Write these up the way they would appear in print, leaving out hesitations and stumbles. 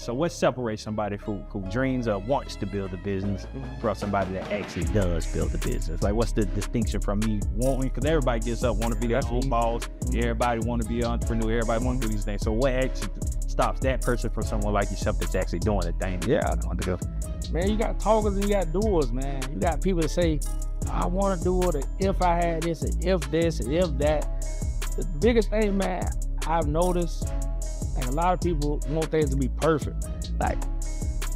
So what separates somebody who dreams or wants to build a business from somebody that actually does build a business? Like, what's the distinction from me wanting? Because everybody gets up, want to be their own boss. Everybody want to be an entrepreneur. Everybody want to do these things. So what actually stops that person from someone like yourself that's actually doing the thing? Yeah, I want to go. Man, you got talkers and you got doers, man. You got people that say, I want to do it, if I had this, and if this, and if that. The biggest thing, man, I've noticed, like a lot of people want things to be perfect. Like,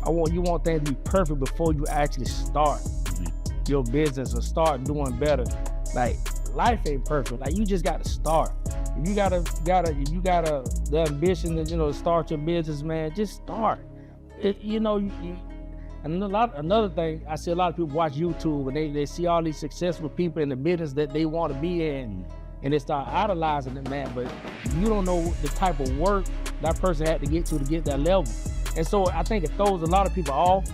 you want things to be perfect before you actually start your business or start doing better. Like, life ain't perfect. Like, you just got to start. If you got the ambition to, start your business, man, just start. And another thing, I see a lot of people watch YouTube and they see all these successful people in the business that they want to be in, and they start idolizing them, man. But you don't know the type of work that person had to get that level. And so I think it throws a lot of people off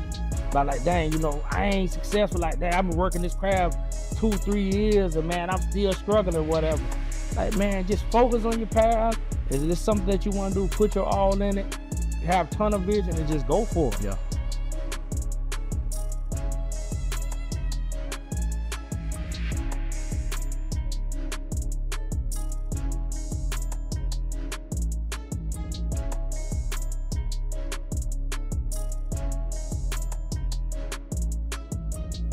by like, dang, I ain't successful like that. I've been working this craft 2-3 years and man, I'm still struggling or whatever. Like, man, just focus on your path. Is this something that you want to do? Put your all in it, have a ton of vision and just go for it. Yeah.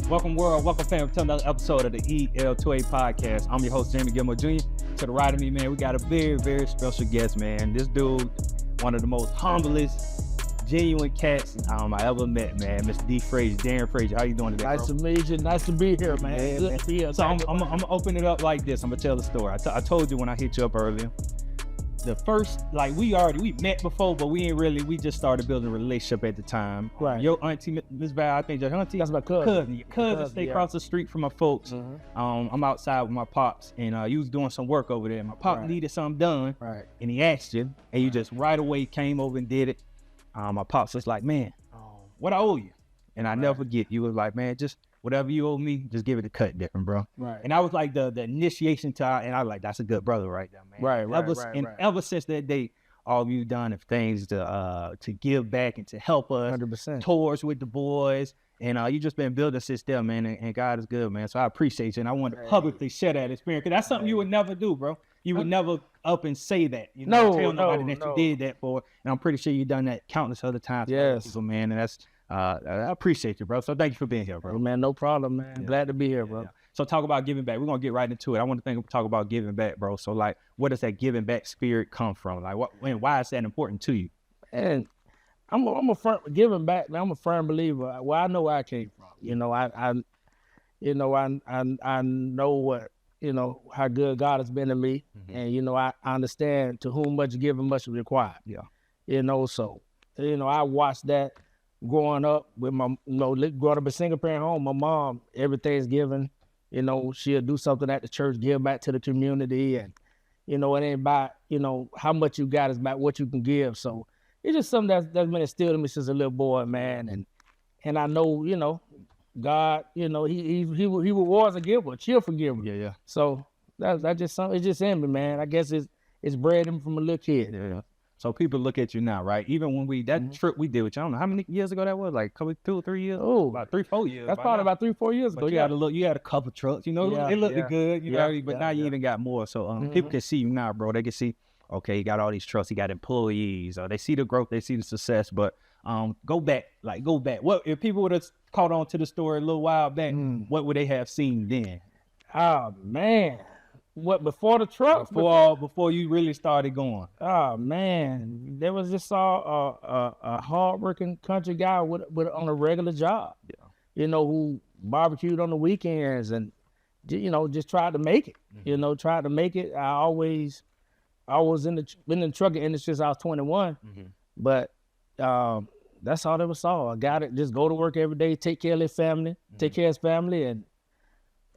Welcome world, welcome fam to another episode of the EL2A Podcast. I'm your host, Gilmore Jr. To the right of me, man, we got a very, very special guest, man. This dude, one of the most humblest, genuine cats I ever met, man. Mr. Darien Frazier, how you doing today, Nice bro? to meet you. Nice to be here, man. Yeah, Good to be here. So I'm gonna open it up like this. I'm gonna tell the story. I told you when I hit you up earlier. The first, like, we met before, but we just started building a relationship at the time. Right. Your auntie, Miss Val, I think your auntie. That's my cousin. Your cousin stay across the street from my folks. I'm outside with my pops, and you was doing some work over there. My pop needed something done, and he asked you, and you just right away came over and did it. My pops was like, man, what I owe you? And I never forget, you was like, man, just whatever you owe me, just give it a cut different, bro. Right. And I was like the initiation to, and I was like, that's a good brother right there, man. Right. Ever since that day, all you done is things to give back and to help us. 100%. Tours with the boys. And you just been building since there, man. And God is good, man. So I appreciate you. And I want to publicly share that experience. Because that's something you would never do, bro. You would never up and say that. Tell nobody that you did that for. And I'm pretty sure you've done that countless other times. Yes. For people, man. And that's, I appreciate you, bro. So thank you for being here, bro. Hey, man, no problem, man. Yeah. Glad to be here, bro. Yeah. So talk about giving back. We're going to get right into it. I want to talk about giving back, bro. So, like, where does that giving back spirit come from? Like, why is that important to you? And I'm a firm giving back. Man, I'm a firm believer. Well, I know where I came from. I know what, how good God has been to me. And, I understand to whom much given, much required. Yeah. So, I watched that growing up with growing up a single parent home. My mom, everything's given. She'll do something at the church, give back to the community. And, it ain't about, how much you got, it's about what you can give. So it's just something that's been instilled in me since a little boy, man. And I know, God, he rewards a giver, a cheerful giver. Yeah. So that's just something, it's just in me, man. I guess it's bred in from a little kid. Yeah. So people look at you now, right? Even when that trip we did with you, I don't know how many years ago that was, like 2 or 3 years? Oh, about 3-4 years. That's probably about 3-4 years ago. But you had a couple trucks, they looked good, but now you even got more. So people can see you now, bro. They can see, okay, you got all these trucks, you got employees, or they see the growth, they see the success. But go back. What if people would have caught on to the story a little while back? What would they have seen then? Oh man. What, before the truck? Before you really started going? Oh man, there was just a hard-working country guy with on a regular job. Yeah. Who barbecued on the weekends and just tried to make it. Tried to make it. I was in the trucking industry since I was 21, but that's all there was. I got it. Just go to work every day, take care of his family, take care of his family,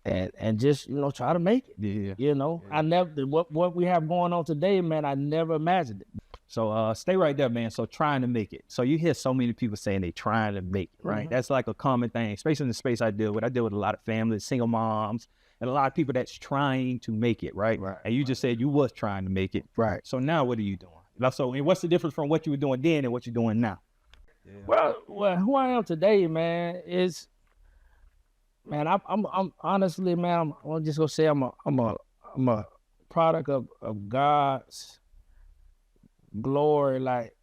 and just try to make it. Yeah. I never what we have going on today, man. I never imagined it. So stay right there, man. So trying to make it. So you hear so many people saying they trying to make it, right? That's like a common thing, especially in the space I deal with. I deal with a lot of families, single moms, and a lot of people that's trying to make it, right? And you just said you was trying to make it. Right. So now what are you doing? So what's the difference from what you were doing then and what you're doing now? Yeah. Well, who I am today, man, is, man, I'm honestly, man, I'm just gonna say I'm a product of God's glory. Like,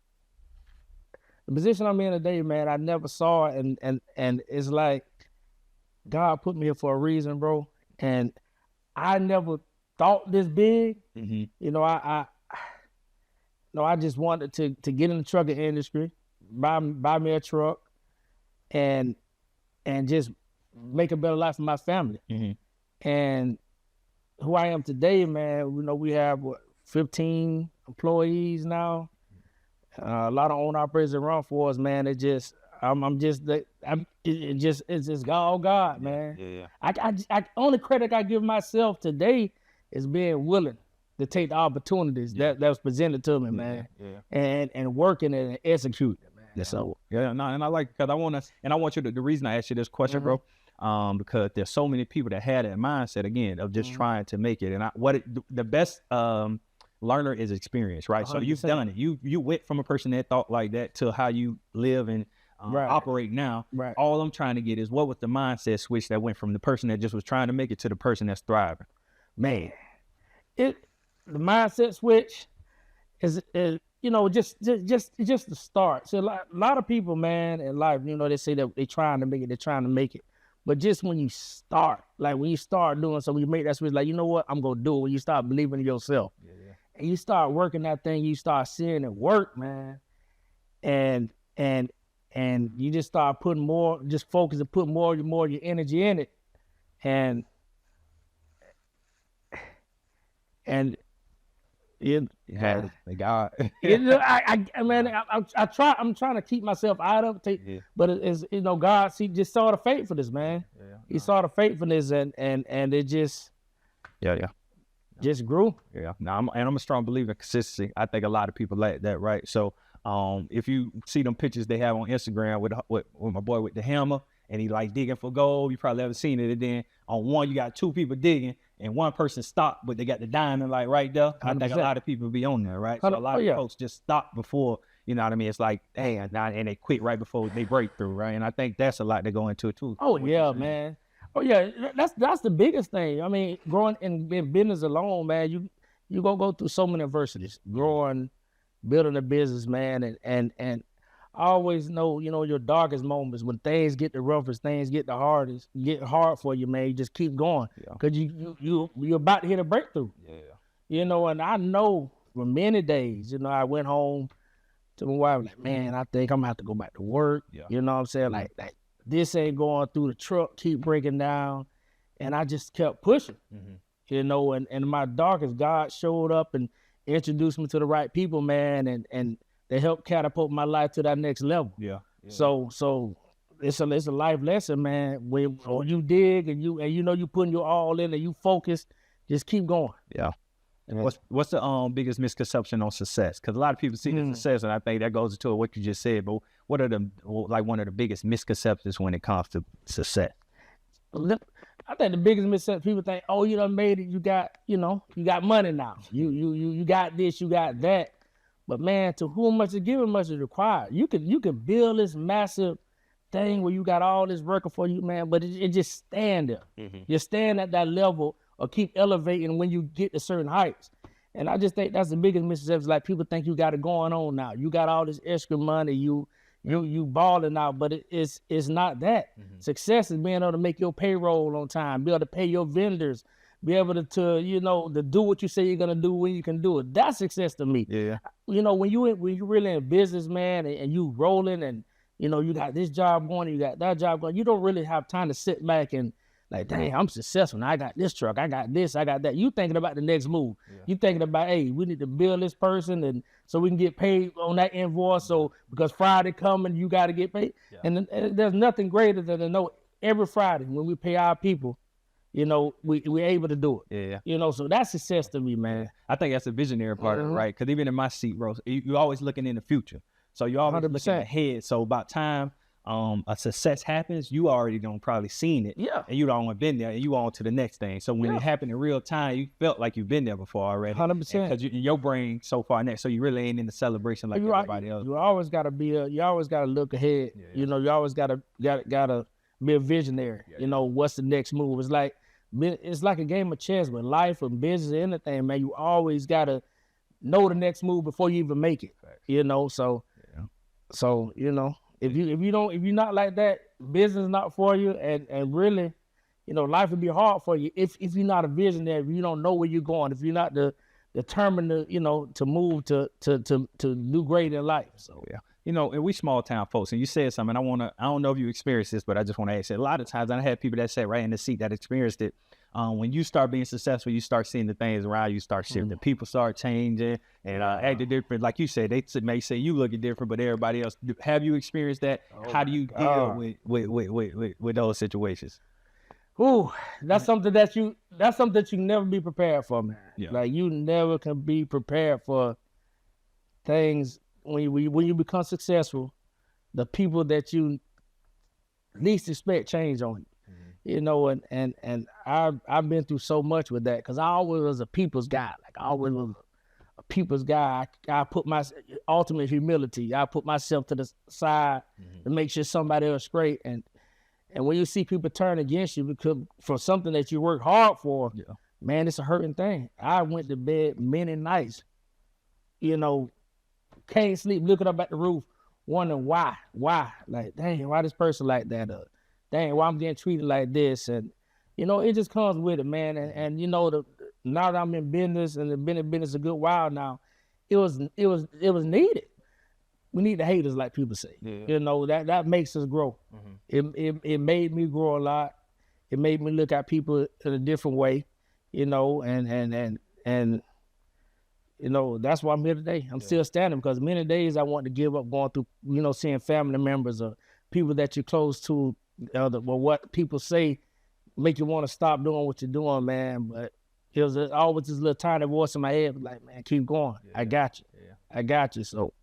the position I'm in today, man, I never saw it, and it's like God put me here for a reason, bro. And I never thought this big. You know, I just wanted to get in the trucking industry, buy me a truck, and just make a better life for my family. And who I am today, man, you know, we have 15 employees now. A lot of own operators that run for us, man. It's just it's just God, man. Yeah. I only credit I give myself today is being willing to take the opportunities that was presented to me, man. And working it and executing it, man. That's all. And I like, because I want you to, the reason I asked you this question, bro, because there's so many people that had that mindset again of just trying to make it. And the best learner is experience, right? 100%. So you've done it. You went from a person that thought like that to how you live and operate now. Right. All I'm trying to get is, what was the mindset switch that went from the person that just was trying to make it to the person that's thriving? Man, the mindset switch is you know, just the start. So a lot of people, man, in life, you know, they say that they're trying to make it. But just when you start, like when you start doing something, you make that switch, like, you know what, I'm going to do it. When you start believing in yourself and you start working that thing, you start seeing it work, man. And you just start putting more, just focus and put more of your energy in it. And it had God. I'm trying to keep myself out of it, but it's, you know, God just saw the faithfulness, man. He saw the faithfulness, and it just just grew. Now I'm a strong believer in consistency. I think a lot of people like that, right? So if you see them pictures they have on Instagram with my boy with the hammer, and he like digging for gold, you probably haven't seen it. And then on one, you got two people digging, and one person stopped, but they got the diamond like right there. 100%. I think a lot of people be on there, right? So a lot of folks just stop before, you know what I mean? It's like, hey, and they quit right before they break through, right? And I think that's a lot to go into too. Oh yeah, man. Oh yeah, that's the biggest thing. I mean, growing in business alone, man, you gonna go through so many adversities. Growing, building a business, man, and I always know, you know, your darkest moments, when things get the roughest, things get the hardest, get hard for you, man. You just keep going, because you're about to hit a breakthrough. You know, and I know for many days, you know, I went home to my wife, like, man, I think I'm gonna have to go back to work. You know what I'm saying? Like this ain't going through, the truck keep breaking down, and I just kept pushing. You know, and in my darkest, God showed up and introduced me to the right people, man, and they helped catapult my life to that next level. So it's a life lesson, man. When you dig and you know you putting your all in and you focus, just keep going. And what's the biggest misconception on success? Because a lot of people see the success, and I think that goes into what you just said. But what are one of the biggest misconceptions when it comes to success? I think the biggest misconception, people think, oh, you done made it. You got money now. You got this, you got that. But man, to whom much is given, much is required. You can build this massive thing where you got all this working for you, man, but it just stand there. You stand at that level or keep elevating when you get to certain heights. And I just think that's the biggest misconception. Like, people think you got it going on now. You got all this extra money, you balling out, but it's not that. Success is being able to make your payroll on time, be able to pay your vendors, be able to you know, to do what you say you're gonna do when you can do it. That's success to me. You know, when you really in business, man, and you rolling, and you know, you got this job going, you got that job going, you don't really have time to sit back and like, dang, I'm successful. Now I got this truck, I got this, I got that. You thinking about the next move. You thinking about, hey, we need to bill this person, and so we can get paid on that invoice. So because Friday coming, you got to get paid. And there's nothing greater than to know every Friday when we pay our people, you know, we're able to do it. You know, so that's success to me, man. I think that's a visionary part of it, right? Because even in my seat, bro, you're always looking in the future. So you're always 100%. Looking ahead. So about time a success happens, you already done probably seen it. Yeah. And you don't want been there, and you on to the next thing. So when it happened in real time, you felt like you've been there before already. 100%. Because your brain so far next, so you really ain't in the celebration like everybody else. You always gotta you always gotta look ahead. Yeah. You know, you always gotta be a visionary. Yeah. You know, what's the next move? It's like a game of chess, but life and business, anything, man, you always gotta know the next move before you even make it. Right. You know, so you know, if you're not like that, business not for you, and really, you know, life would be hard for you if you're not a visionary, if you don't know where you're going, if you're not determined to, you know, to move to do great in life. So yeah. You know, and we small town folks, and you said something, I don't know if you experienced this, but I just want to ask you. A lot of times I had people that sat right in the seat that experienced it. When you start being successful, you start seeing the things around you start shifting. People start changing and acting different. Like you said, they may say you looking different, but everybody else. Have you experienced that? How do you deal with those situations? Ooh, that's something that you never be prepared for, man. Yeah. Like you never can be prepared for things when you become successful. The people that you least expect change on you. You know, and I've been through so much with that because I always was a people's guy. Like I always was a people's guy. I put my ultimate humility. I put myself to the side to make sure somebody else straight. And when you see people turn against you because for something that you work hard for, man, it's a hurting thing. I went to bed many nights, you know, can't sleep, looking up at the roof, wondering why. Like, dang, why this person like that? Dang, why I'm getting treated like this? And, you know, it just comes with it, man. And you know, now that I'm in business and I've been in business a good while now, it was needed. We need the haters, like people say. Yeah. You know, that makes us grow. It made me grow a lot. It made me look at people in a different way, you know, and you know, that's why I'm here today. I'm still standing because many days I want to give up going through, you know, seeing family members or people that you're close to, well, what people say make you want to stop doing what you're doing, man. But it was always this little tiny voice in my head, like, man, keep going. I got you. I got you. So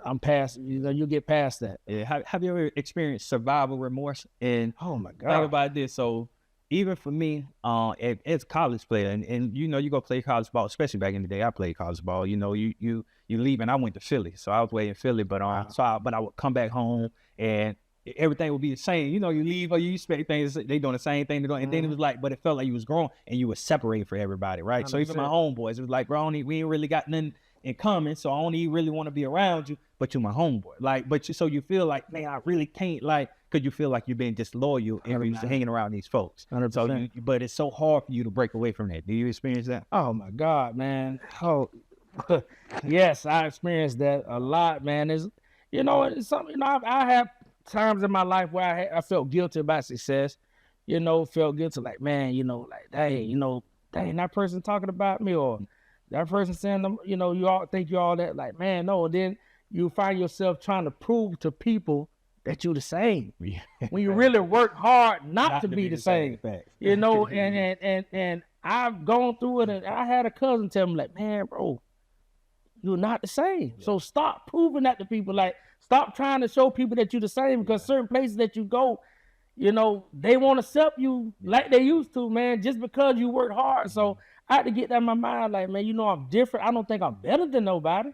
I'm past, you know, you get past that. Yeah. Have you ever experienced survival remorse? And oh my God, think about this. So even for me, as a college player, and you know, you go play college ball, especially back in the day, I played college ball. You know, you leave, and I went to Philly, so I was way in Philly. But but I would come back home, and everything would be the same. You know, you leave or you expect things, they doing the same thing, and then it was like, but it felt like you was growing, and you were separated from everybody, right? 100%. So even my homeboys, it was like, bro, we ain't really got nothing in common, so I don't even really want to be around you, but you're my homeboy. Like, so you feel like, man, I really can't, like, because you feel like you're being disloyal and you're hanging around these folks. 100%. So but it's so hard for you to break away from that. Do you experience that? Oh my God, man. Oh, yes, I experienced that a lot, man. It's, you know, it's something, you know, I have times in my life where I felt guilty about success, you know, felt guilty, like, man, you know, like, dang, that person talking about me, or that person saying, you know, you all think you all that, like, man, no. And then you find yourself trying to prove to people that you're the same. When you really work hard not to be the same. You know, and I've gone through it, and I had a cousin tell me, like, man, bro, you're not the same. So stop proving that to people. Like, stop trying to show people that you're the same, because certain places that you go, you know, they won't accept you like they used to, man, just because you work hard. So I had to get that in my mind, like, man, you know, I'm different. I don't think I'm better than nobody,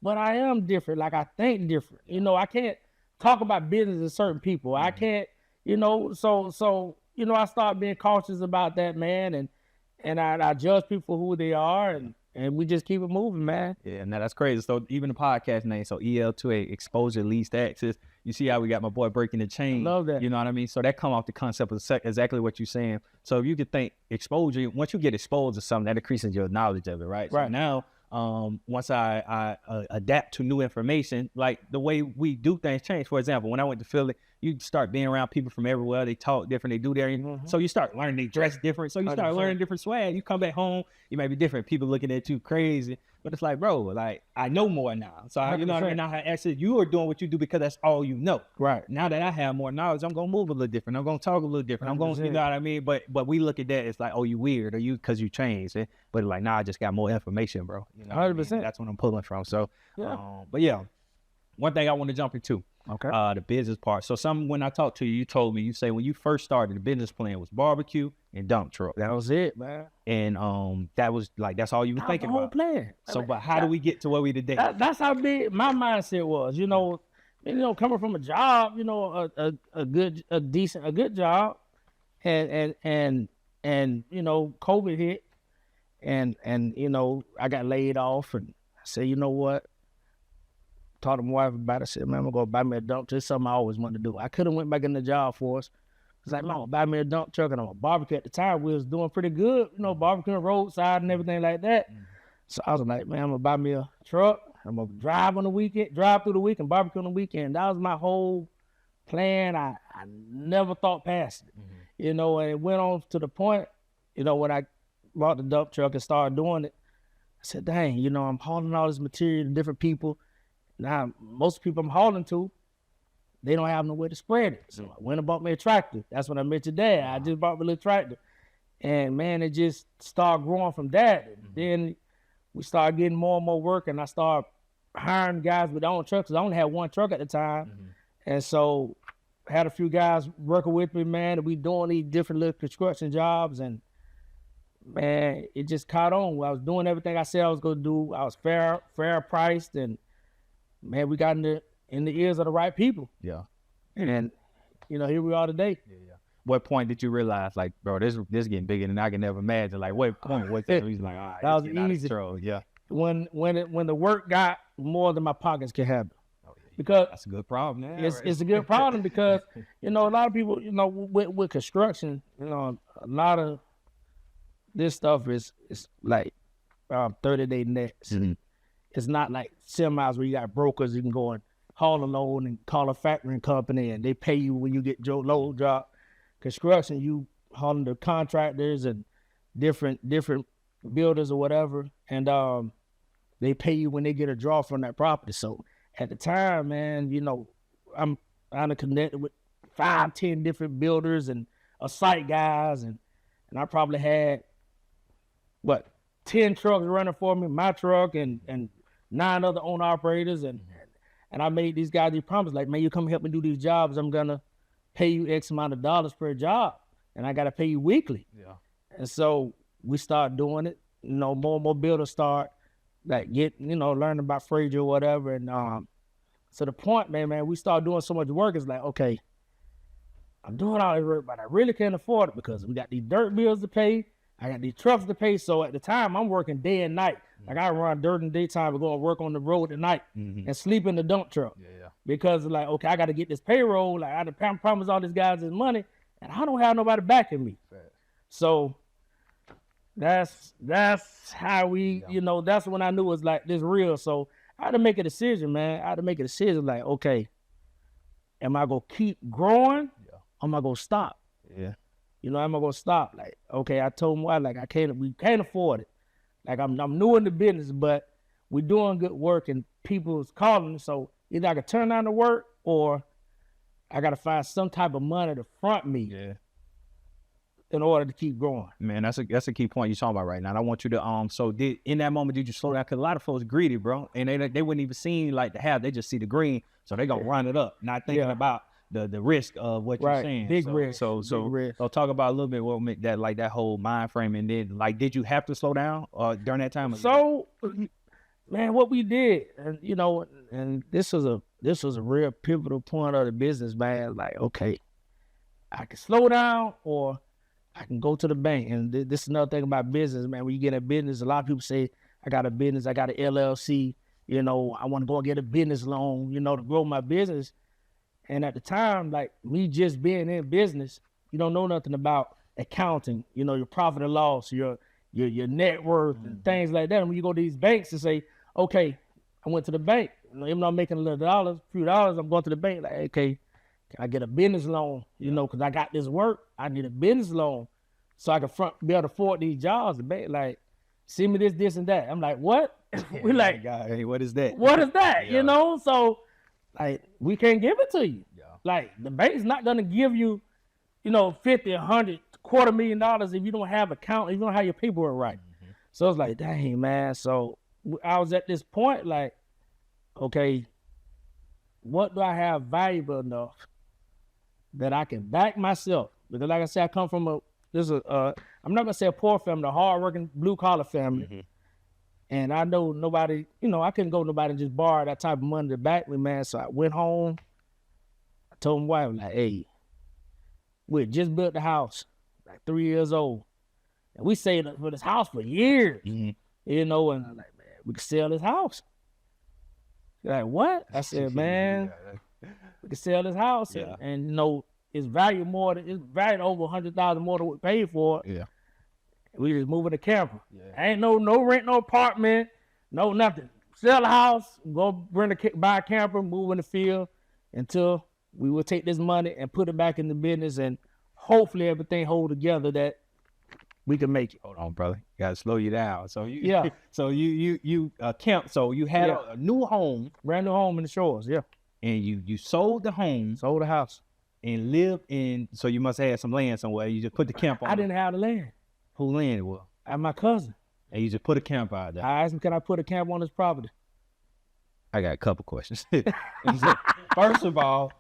but I am different. Like, I think different. You know, I can't talk about business to certain people. I can't, you know, so you know, I start being cautious about that, man, and I judge people for who they are, and we just keep it moving, man. Yeah, now that's crazy. So even the podcast name, so EL2A, Exposure Least Access. You see how we got my boy breaking the chain. I love that. You know what I mean? So that come off the concept of exactly what you're saying. So if you could think exposure, once you get exposed to something, that increases your knowledge of it, right? So now, once I adapt to new information, like the way we do things change. For example, when I went to Philly, you start being around people from everywhere. They talk different. They do their, so you start learning. They dress different. So you start 100%. Learning different swag. You come back home, you may be different. People looking at you crazy, but it's like, bro, like, I know more now. So you know what I mean? Now actually you are doing what you do because that's all you know. Right. Now that I have more knowledge, I'm gonna move a little different. I'm gonna talk a little different. 100%. I'm gonna, you know what I mean? But we look at that, it's like, oh, you weird, or you because you changed. But like, nah, I just got more information, bro. You know 100%. That's what I'm pulling from. So, but yeah, one thing I want to jump into. Okay. The business part. So when I talked to you, you told me, you say when you first started, the business plan was barbecue and dump truck. That was it, man. And that was like, that's all you were thinking about. The whole plan. So, but how do we get to where we today? That's how big my mindset was, coming from a job, a good job, and COVID hit, and I got laid off, and I said, you know what? Talked to my wife about it. I said, man, I'm gonna go buy me a dump truck. It's something I always wanted to do. I could have went back in the job force. I was like, man, I'm gonna buy me a dump truck and I'm a barbecue. At the time, we was doing pretty good, barbecue roadside and everything like that. So I was like, man, I'm gonna buy me a truck. I'm gonna drive through the week and barbecue on the weekend. That was my whole plan. I never thought past it, and it went on to the point, when I bought the dump truck and started doing it, I said, dang, I'm hauling all this material to different people. Now, most people I'm hauling to, they don't have nowhere to spread it. So I went and bought me a tractor. That's when I met your dad. I just bought me a little tractor. And man, it just started growing from that. Then we started getting more and more work, and I started hiring guys with their own trucks. I only had one truck at the time. And so I had a few guys working with me, man, and we doing these different little construction jobs. And man, it just caught on. I was doing everything I said I was going to do. I was fair priced, and man, we got in the ears of the right people. Yeah. And, here we are today. Yeah. What point did you realize, like, bro, this getting bigger than I can never imagine? Like, what point was that? He's like, all right, that was easy. Yeah. When the work got more than my pockets could handle. Oh, yeah. Because that's a good problem. Yeah, it's a good problem because, a lot of people, with construction, a lot of this stuff is like 30-day nets. It's not like semis where you got brokers, you can go and haul a load and call a factoring company and they pay you when you get your load drop. Construction, you hauling to contractors and different builders or whatever, and they pay you when they get a draw from that property. So at the time, man, I'm kind of connected with 5-10 different builders and site guys, and I probably had 10 trucks running for me, my truck and 9 other owner operators, and I made these guys these promises, like, man, you come help me do these jobs, I'm gonna pay you X amount of dollars per job, and I gotta pay you weekly. Yeah. And so we start doing it. More and more builders start like learning about Frazier or whatever, and to the point, man, we start doing so much work. It's like, okay, I'm doing all this work, but I really can't afford it because we got these dirt bills to pay. I got these trucks to pay. So at the time, I'm working day and night. Like, I run dirt in the daytime and go and work on the road at night and sleep in the dump truck. Yeah. Because like, okay, I got to get this payroll. Like, I promised all these guys this money, and I don't have nobody backing me. Right. So that's how we, that's when I knew it was like this real. So I had to make a decision, man. I had to make a decision like, okay, am I going to keep growing or am I going to stop? Yeah. Am I gonna stop? Like, okay, I told my wife, like, we can't afford it. Like, I'm new in the business, but we're doing good work and people's calling. So either I can turn down the work or I gotta find some type of money to front me in order to keep growing. Man, that's a key point you're talking about right now. And I want you to in that moment, did you slow down? Because a lot of folks greedy, bro, and they wouldn't even see like the half. They just see the green, so they gonna run it up, not thinking about the risk of what you're saying. Big risk. So talk about a little bit what make that whole mind frame, and then like, did you have to slow down during that time? So, man, what we did, and and this was a real pivotal point of the business, man. Like, okay, I can slow down or I can go to the bank. And this is another thing about business, man. When you get a business, a lot of people say, I got a business, I got an LLC, I want to go and get a business loan, to grow my business. And at the time, like, me just being in business, you don't know nothing about accounting, your profit and loss, your net worth and things like that. And when you go to these banks and say, okay, I went to the bank, even though I'm making a few dollars, I'm going to the bank like, okay, can I get a business loan? Because I got this work, I need a business loan so I can be able to afford these jobs. The bank like, send me this, and that. I'm like, what? We're like, hey, what is that? What is that? So like, we can't give it to you. Yeah. Like, the bank's not gonna give you, $50, $100, $250,000 if you don't have account, if you don't have your paperwork right. So it's like, dang, man. So I was at this point like, okay, what do I have valuable enough that I can back myself? Because like I said, I come from I'm not gonna say a poor family, a hardworking blue collar family. Mm-hmm. And I know nobody, I couldn't go to nobody and just borrow that type of money to back me, man. So I went home. I told my wife, like, hey, we had just built the house, like 3 years old. And we saved for this house for years, and I'm like, man, we could sell this house. She's like, what? I said, man, we could sell this house. Yeah. And it's valued over $100,000 more than what we paid for it. Yeah. We just moving the camper. Yeah. Ain't no rent, no apartment, no nothing. Sell the house, go buy a camper, move in the field until we will take this money and put it back in the business, and hopefully everything hold together that we can make it. Hold on, brother. You gotta slow you down. So you so you camp. So you had a new home, brand new home in the shores. Yeah. And you sold the home, sold the house, and lived in. So you must have had some land somewhere. You just put the camp on. I didn't have the land. Who land it was? My cousin. And you just put a camp out there. I asked him, can I put a camp on his property? I got a couple questions. First of all,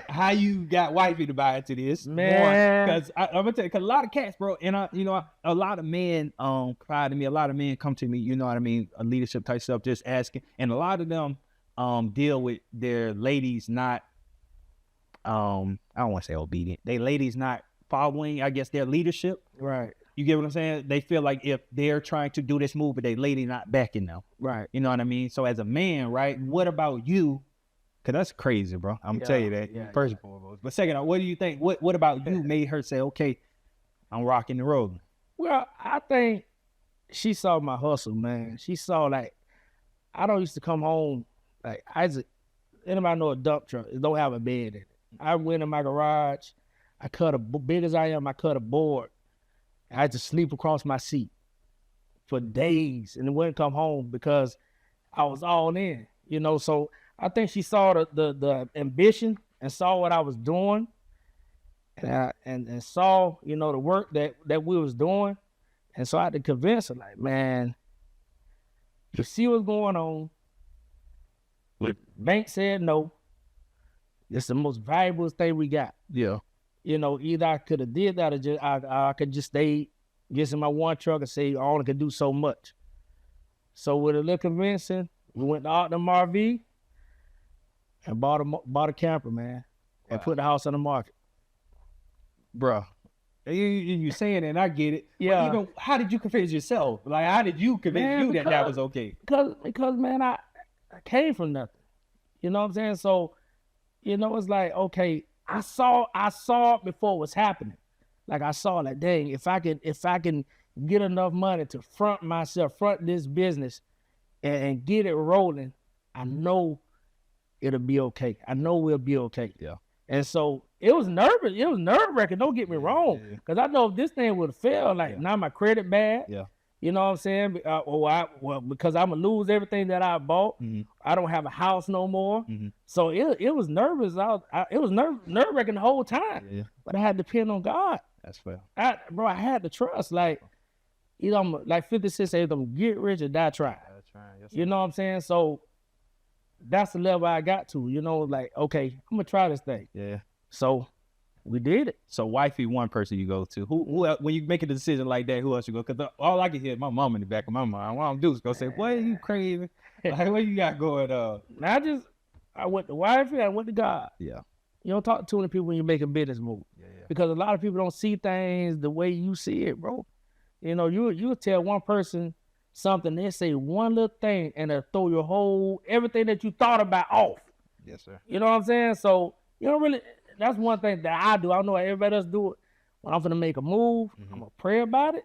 how you got wifey to buy into this? Man, because I'm gonna tell you, because a lot of cats, bro, and a lot of men cry to me. A lot of men come to me, you know what I mean, a leadership type stuff, just asking, and a lot of them deal with their ladies not, I don't want to say obedient. They ladies not following, I guess, their leadership. Right. You get what I'm saying? They feel like if they're trying to do this move, but they lady not backing them. Right. You know what I mean? So as a man, right, what about you? Because that's crazy, bro. I'm gonna tell you that, first and foremost. But second, what do you think? What about you made her say, okay, I'm rocking and rolling? Well, I think she saw my hustle, man. She saw, like, I don't used to come home, like, anybody know a dump truck, it don't have a bed in it. I went in my garage, I big as I am, I cut a board. I had to sleep across my seat for days and then wouldn't come home because I was all in, So I think she saw the ambition and saw what I was doing, and saw, the work that we was doing. And so I had to convince her, like, man, you see what's going on. The bank said no. It's the most valuable thing we got. Yeah. Either I could have did that or just I could just stay, get in my one truck and say I only could do so much. So with a little convincing, we went to Optimum RV and bought a camper, man, and put the house on the market. Bruh, you saying it, and I get it. Yeah. Even how did you convince yourself? Like, how did you convince you that was okay? Because man, I came from nothing. You know what I'm saying? So, it's like, okay, I saw it before it was happening. Like, I saw, like, dang, if I can get enough money to front this business and get it rolling, I know it'll be okay. I know we'll be okay. Yeah. And so it was nervous. It was nerve-wracking. Don't get me wrong. Because I know if this thing would have failed, like, now my credit bad. Yeah. You know what I'm saying? Because I'm going to lose everything that I bought. Mm-hmm. I don't have a house no more. Mm-hmm. So it was nervous. It was nerve-wracking the whole time. Yeah. But I had to depend on God. That's fair. I had to trust. Like, like 50 Cent said, get rich or die trying. That's right. Yes, you know what I'm saying? So that's the level I got to. Like, okay, I'm going to try this thing. Yeah. So we did it. So wifey, one person you go to. Who else, when you make a decision like that, who else you go? Because all I can hear is my mom in the back of my mind. What I'm doing is go say, "Boy, you crazy? Like, what you got going on?" I went to wifey. I went to God. Yeah. You don't talk to too many people when you make a business move. Yeah. Because a lot of people don't see things the way you see it, bro. You'll tell one person something, they say one little thing, and they'll throw everything that you thought about off. Yes, sir. You know what I'm saying? So you don't really. That's one thing that I do. I don't know how everybody else do it. When I'm gonna make a move, I'm gonna pray about it,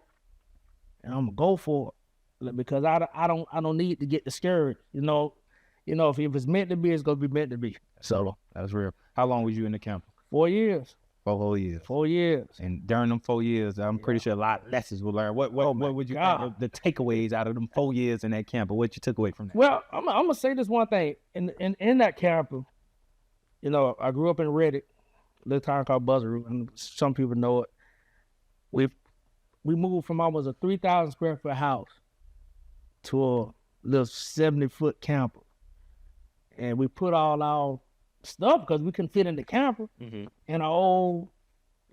and I'm gonna go for it, because I don't need to get discouraged. If it's meant to be, it's gonna be meant to be. So that's real. How long was you in the camp? 4 years. 4 whole years. 4 years. And during them 4 years, I'm pretty sure a lot of lessons were learned. What would you think the takeaways out of them 4 years in that camp, or what you took away from that? Well, I'm gonna say this one thing. In that camper, I grew up in Reddick, a little town called Buzzaroo, and some people know it. We moved from almost a 3,000 square foot house to a little 70-foot camper, and we put all our stuff because we couldn't fit in the camper. And an old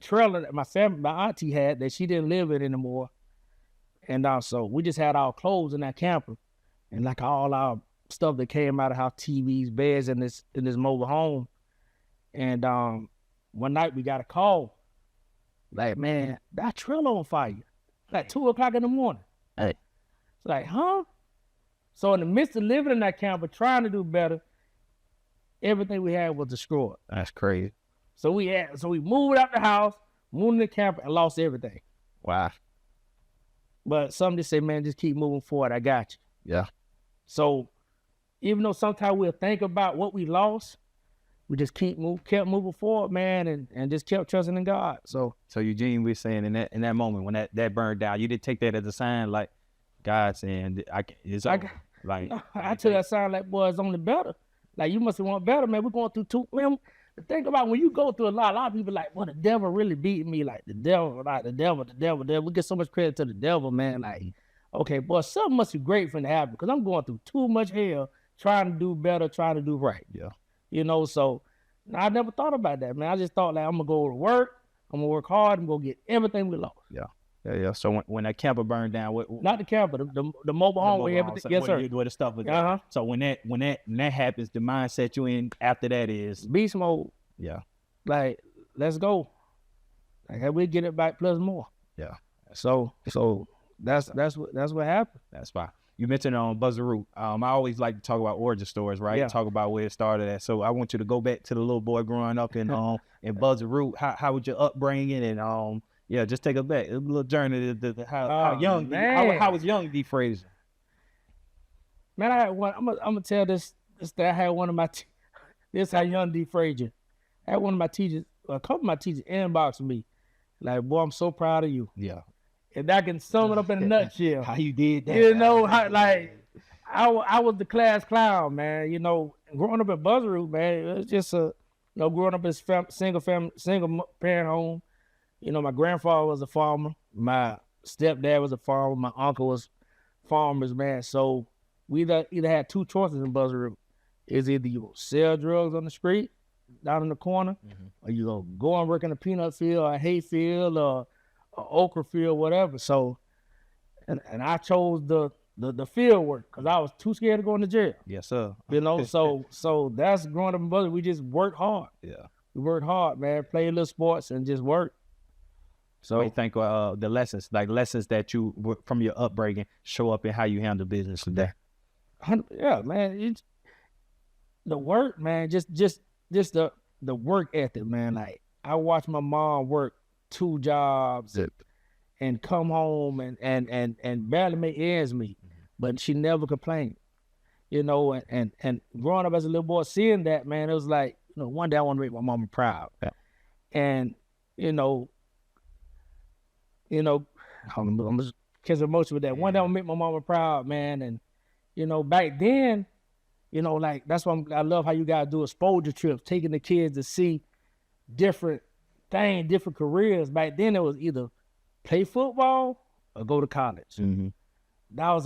trailer that my auntie had that she didn't live in anymore. And so we just had our clothes in that camper and like all our stuff that came out of our TVs, beds in this mobile home. And one night we got a call. Like, man, that trailer on fire. Like 2 o'clock in the morning. Hey. It's like, huh? So in the midst of living in that camper, trying to do better, everything we had was destroyed. That's crazy. So we moved out the house, moved in the camper, and lost everything. Wow. But some just say, man, just keep moving forward. I got you. Yeah. So even though sometimes we'll think about what we lost, we just kept moving forward, man, and just kept trusting in God. So Eugene, we're saying in that moment when that burned down, you didn't take that as a sign like God saying it's over. Like I took that sign like, boy, it's only better. Like you must want better, man. We're going through man. Think about when you go through a lot of people like, well, the devil really beat me. Like the devil. We get so much credit to the devil, man. Like, okay, boy, something must be great for to happen because I'm going through too much hell trying to do better, trying to do right. Yeah. You know, so I never thought about that, man. I just thought like I'm gonna go to work, I'm gonna work hard, I'm gonna get everything we lost. Yeah. So when that camper burned down, not the camper, the mobile home where everything. Yes, sir. Where the stuff was. So when that happens, the mindset you in after that is beast mode. Yeah. Like let's go. Like we get it back plus more. Yeah. So that's what happened. That's fine. You mentioned on Buzzaroo. I always like to talk about origin stories, right? Yeah. Talk about where it started at. So I want you to go back to the little boy growing up in Buzzaroo. How was your upbringing and just take us back a little journey to how young how was young D. Frazier? Man, I had one. I'm gonna tell this that I had one of my this how young D. Frazier. I had one of my teachers, a couple of my teachers inbox me, like, boy, I'm so proud of you. Yeah. And I can sum it up in a nutshell. How you did that? You know, I was the class clown, man. You know, growing up in Buzzaroo, man, it was just growing up in a single parent home. You know, my grandfather was a farmer. My stepdad was a farmer. My uncle was farmers, man. So we either had two choices in Buzzaroo. It's either you go sell drugs on the street, down in the corner, or you go and work in a peanut field or a hay field or okra field, whatever. So, and I chose the field work because I was too scared to go into jail. Yes, sir. You know, so that's growing up in Buzzaroo. We just worked hard. Yeah. We worked hard, man. Played little sports and just worked. So I think the lessons that you from your upbringing show up in how you handle business today. Yeah, man. It's the work, man. Just the work ethic, man. Like I watched my mom work 2 jobs and come home and barely make ends meet, but she never complained. You know, and growing up as a little boy, seeing that, man, it was like, one day I want to make my mama proud. Yeah. And I'm just catching emotion with that. One day I want to make my mama proud, man. And back then, like that's why I love how you guys do exposure trips, taking the kids to see different things, different careers. Back then it was either play football or go to college. Mm-hmm. That was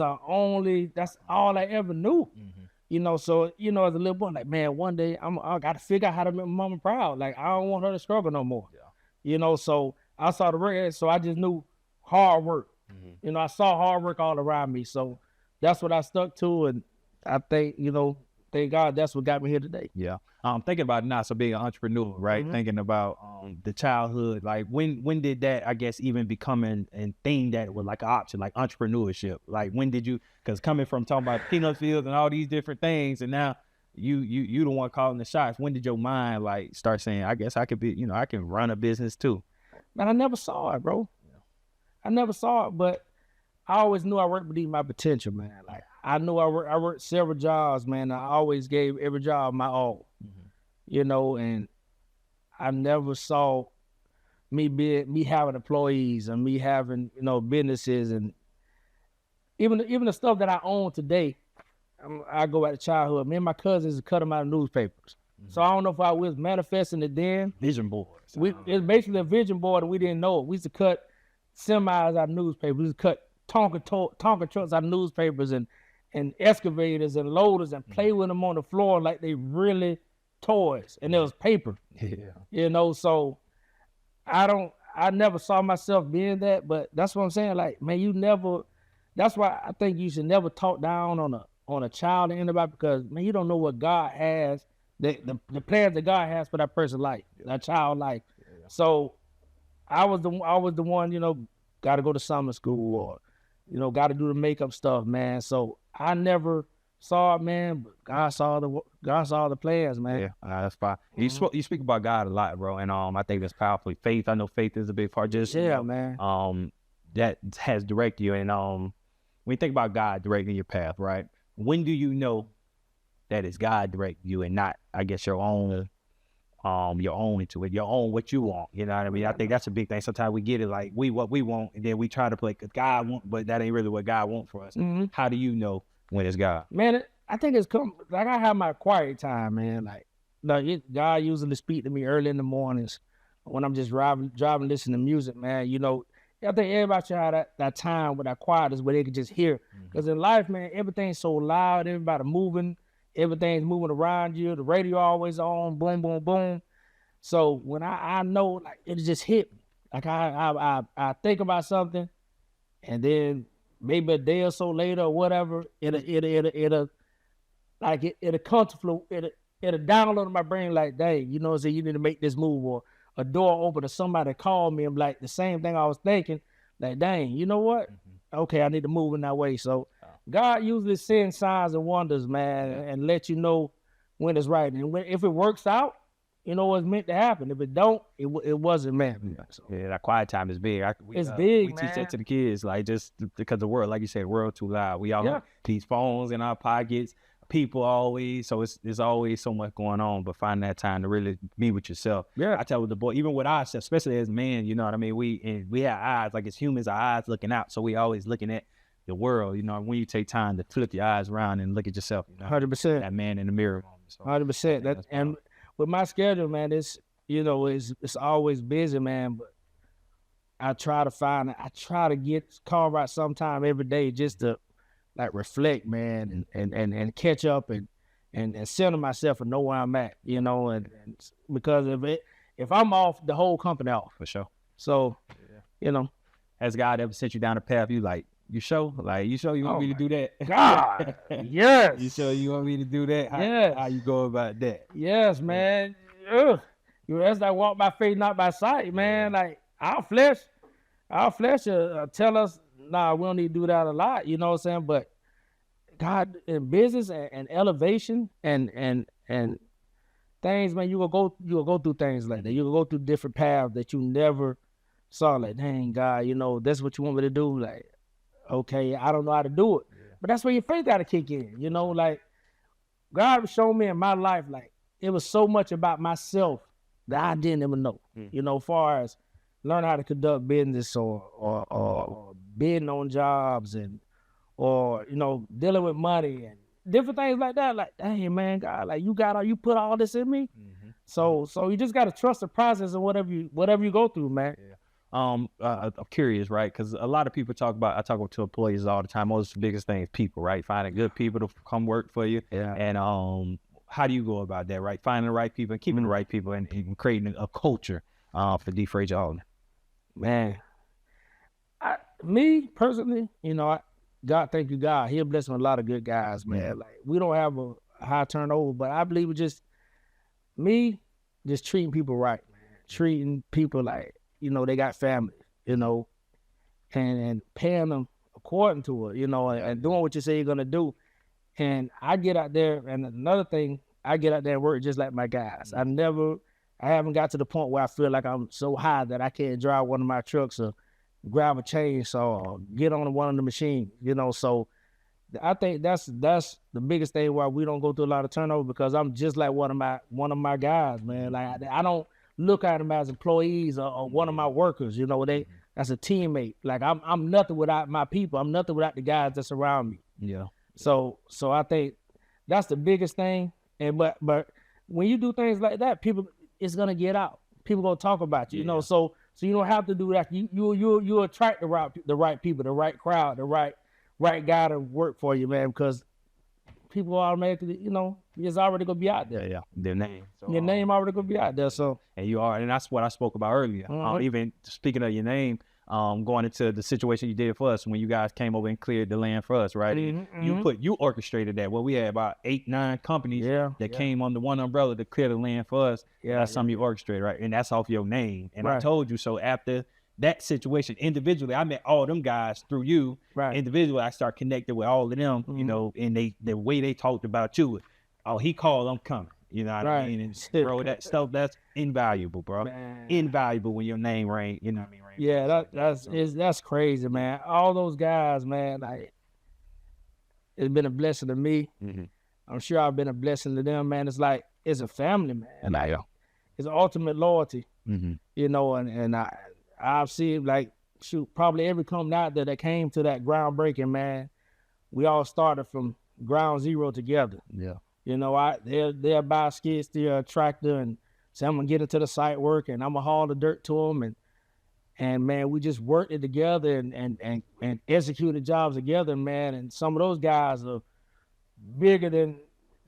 that's all I ever knew. Mm-hmm. So as a little boy, like, man, one day I got to figure out how to make my mama proud. Like I don't want her to struggle no more. Yeah. So I saw the work, so I just knew hard work. Mm-hmm. I saw hard work all around me. So that's what I stuck to, and I think, thank God that's what got me here today. Yeah. Thinking about it now, so being an entrepreneur, right? Mm-hmm. Thinking about the childhood, like when did that, I guess, even become an thing that was like an option, like entrepreneurship? Like when did you, because coming from talking about peanut fields and all these different things, and now you the one calling the shots. When did your mind like start saying, I guess I could be, I can run a business too? Man, I never saw it, bro. Yeah. I never saw it, but I always knew I worked beneath my potential, man. Like I knew I worked several jobs, man. I always gave every job my all, and I never saw me having employees and me having, businesses, and even the stuff that I own today. I go back to childhood. Me and my cousins cut them out of newspapers. So I don't know if I was manifesting it then. Vision boards. It's basically a vision board, and we didn't know it. We used to cut semis out of newspapers. We used to cut Tonka trucks out of newspapers and excavators and loaders and play with them on the floor like they really toys and there was paper. Yeah. You know, so I never saw myself being that, but that's what I'm saying. Like, man, that's why I think you should never talk down on a child or anybody, because man, you don't know what God has, the plans that God has for that person's life, that child life. Yeah. So I was the one, you know, got to go to summer school or, you know, got to do the makeup stuff, man. So I never saw it, man, but God saw the plans, man. Yeah, that's fine. Mm-hmm. You speak about God a lot, bro, and I think that's powerful. Faith, I know faith is a big part. Just man. That has directed you, and when you think about God directing your path, right? When do you know that it's God directing you and not, I guess, your own into it, your own what you want? You know what I mean? I think that's a big thing. Sometimes we get it like what we want, and then we try to play because God want, but that ain't really what God want for us. Mm-hmm. How do you know when it's God? Man, I think it's like I have my quiet time, man. Like God usually speak to me early in the mornings when I'm just driving, listening to music, man. You know, I think everybody should have that time with that quiet is where they can just hear. Because in life, man, everything's so loud, everybody moving, everything's moving around you, the radio always on, boom, boom, boom. So when I know, like, it just hit me. Like I think about something, and then maybe a day or so later or whatever, it'll come to flow, it'll download in my brain like, dang, you know, so you need to make this move, or a door open or somebody called me and like the same thing I was thinking, like, dang, you know what? Okay, I need to move in that way. So God usually sends signs and wonders, man, and let you know when it's right. And if it works out, you know what's meant to happen. If it don't, it wasn't meant. So, yeah, that quiet time is big. It's big, we man. teach that to the kids, like, just because the world, like you said, the world too loud. We all have these phones in our pockets. People always, so there's always so much going on, but find that time to really be with yourself. Yeah, I tell the boy, even with ourselves, especially as men, you know what I mean. We have eyes, like as humans, our eyes looking out, so we always looking at the world. You know, when you take time to flip your eyes around and look at yourself, you know, 100%, that man in the mirror. 100%. That, and with my schedule, man, it's always busy, man. But I try to carve out some time every day just to, like, reflect, man, and catch up and center myself and know where I'm at, you know, and because if I'm off, the whole company off. For sure. So, you know. Has God ever sent you down a path you like, you sure you want me to do that? God, yes. You sure you want me to do that? How you go about that? Yes, man. That's like walk by faith, not by sight, man. Like our flesh tell us, nah, we don't need to do that a lot, you know what I'm saying? But God, in business and elevation and things, man, you will go through things like that. You will go through different paths that you never saw. Like, dang, God, you know, that's what you want me to do. Like, okay, I don't know how to do it, but that's where your faith got to kick in. You know, like God showed me in my life, like it was so much about myself that I didn't even know. You know, as far as learn how to conduct business or bidding on jobs or you know, dealing with money and different things like that. Like, hey man, God, like you put all this in me. So you just gotta trust the process of whatever you go through, man. Yeah. I'm curious, right? Because a lot of people I talk to employees all the time. Most of the biggest thing is people, right? Finding good people to come work for you. Yeah. And how do you go about that, right? Finding the right people and keeping the right people and creating a culture for D. Frazier. Man, me personally, you know, God, thank you, God. He'll bless me with a lot of good guys, man. Like, we don't have a high turnover, but I believe it's just me just treating people right, man. Treating people like, you know, they got family, you know, and paying them according to it, you know, and doing what you say you're going to do. And I get out there, and another thing, I get out there and work just like my guys. I haven't got to the point where I feel like I'm so high that I can't drive one of my trucks or grab a chainsaw or get on one of the machines, you know. So I think that's the biggest thing why we don't go through a lot of turnover, because I'm just like one of my guys, man. Like I don't look at them as employees or one of my workers, you know. That's a teammate. Like I'm nothing without my people. I'm nothing without the guys that's around me. Yeah. So I think that's the biggest thing. And but when you do things like that, people, it's gonna get out. People gonna talk about you, you know. So you don't have to do that. You attract the right people, the right crowd, the right guy to work for you, man. Because people automatically, you know, it's already gonna be out there. Yeah, their name. So, your name already gonna be out there. So and you are, and that's what I spoke about earlier. Even speaking of your name, going into the situation you did for us when you guys came over and cleared the land for us, right? You orchestrated that. Well, we had about 8, 9 companies that came under one umbrella to clear the land for us. That's something you orchestrated, right? And that's off your name. And I told you so. After that situation, individually, I met all them guys through you. Individually, I started connecting with all of them, you know, and the way they talked about you. Oh, he called, I'm coming. You know what I mean? And bro, that stuff, that's invaluable, bro. Man. Invaluable when your name rang, you know what I mean? That's crazy, man. All those guys, man, like, it's been a blessing to me. I'm sure I've been a blessing to them, man. It's like, it's a family, man. And it's ultimate loyalty, you know, and I've seen, like, shoot, probably every company out there that came to that groundbreaking, man, we all started from ground zero together. You know, they'll buy a skid steer, a tractor, and say, I'm gonna get into the site work, and I'm gonna haul the dirt to them, and man, we just worked it together and executed jobs together, man. And some of those guys are bigger than,